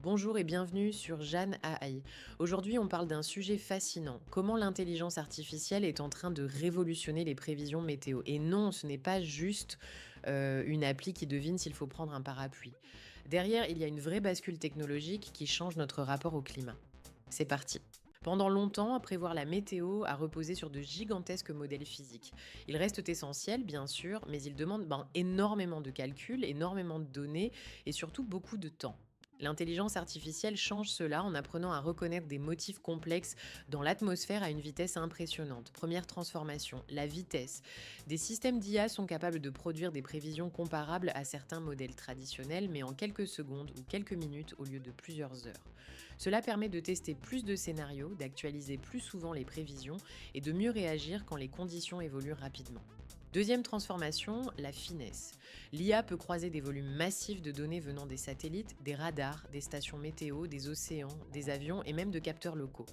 Bonjour et bienvenue sur Jeanne AI. Aujourd'hui, on parle d'un sujet fascinant. Comment l'intelligence artificielle est en train de révolutionner les prévisions météo. Et non, ce n'est pas juste une appli qui devine s'il faut prendre un parapluie. Derrière, il y a une vraie bascule technologique qui change notre rapport au climat. C'est parti. Pendant longtemps, prévoir la météo a reposé sur de gigantesques modèles physiques. Ils restent essentiels, bien sûr, mais ils demandent énormément de calculs, énormément de données et surtout beaucoup de temps. L'intelligence artificielle change cela en apprenant à reconnaître des motifs complexes dans l'atmosphère à une vitesse impressionnante. Première transformation, la vitesse. Des systèmes d'IA sont capables de produire des prévisions comparables à certains modèles traditionnels, mais en quelques secondes ou quelques minutes au lieu de plusieurs heures. Cela permet de tester plus de scénarios, d'actualiser plus souvent les prévisions et de mieux réagir quand les conditions évoluent rapidement. Deuxième transformation, la finesse. L'IA peut croiser des volumes massifs de données venant des satellites, des radars, des stations météo, des océans, des avions et même de capteurs locaux.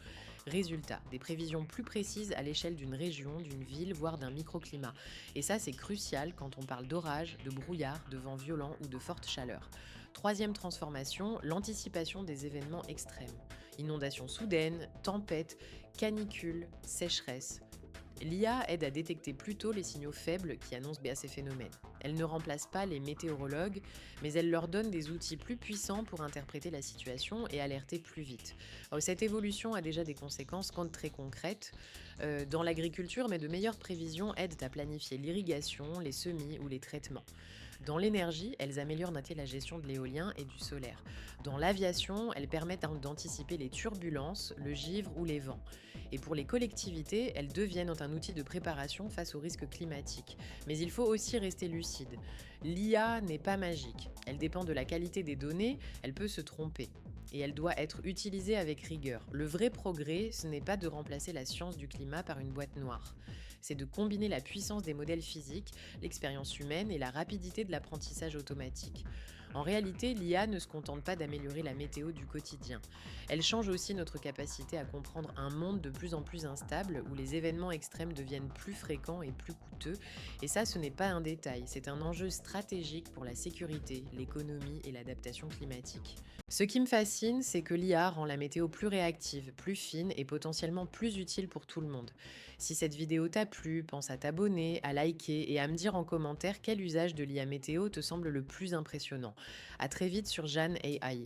Résultat, des prévisions plus précises à l'échelle d'une région, d'une ville, voire d'un microclimat. Et ça, c'est crucial quand on parle d'orage, de brouillard, de vents violents ou de forte chaleur. Troisième transformation, l'anticipation des événements extrêmes. Inondations soudaines, tempêtes, canicules, sécheresses. L'IA aide à détecter plus tôt les signaux faibles qui annoncent ces phénomènes. Elle ne remplace pas les météorologues, mais elle leur donne des outils plus puissants pour interpréter la situation et alerter plus vite. Alors, cette évolution a déjà des conséquences très concrètes dans l'agriculture, mais de meilleures prévisions aident à planifier l'irrigation, les semis ou les traitements. Dans l'énergie, elles améliorent la gestion de l'éolien et du solaire. Dans l'aviation, elles permettent d'anticiper les turbulences, le givre ou les vents. Et pour les collectivités, elles deviennent un outil de préparation face aux risques climatiques. Mais il faut aussi rester lucide. L'IA n'est pas magique. Elle dépend de la qualité des données, elle peut se tromper. Et elle doit être utilisée avec rigueur. Le vrai progrès, ce n'est pas de remplacer la science du climat par une boîte noire. C'est de combiner la puissance des modèles physiques, l'expérience humaine et la rapidité de l'apprentissage automatique. En réalité, l'IA ne se contente pas d'améliorer la météo du quotidien. Elle change aussi notre capacité à comprendre un monde de plus en plus instable où les événements extrêmes deviennent plus fréquents et plus coûteux. Et ça, ce n'est pas un détail, c'est un enjeu stratégique pour la sécurité, l'économie et l'adaptation climatique. Ce qui me fascine, c'est que l'IA rend la météo plus réactive, plus fine et potentiellement plus utile pour tout le monde. Si cette vidéo t'a plu, pense à t'abonner, à liker et à me dire en commentaire quel usage de l'IA météo te semble le plus impressionnant. À très vite sur Jeanne AI.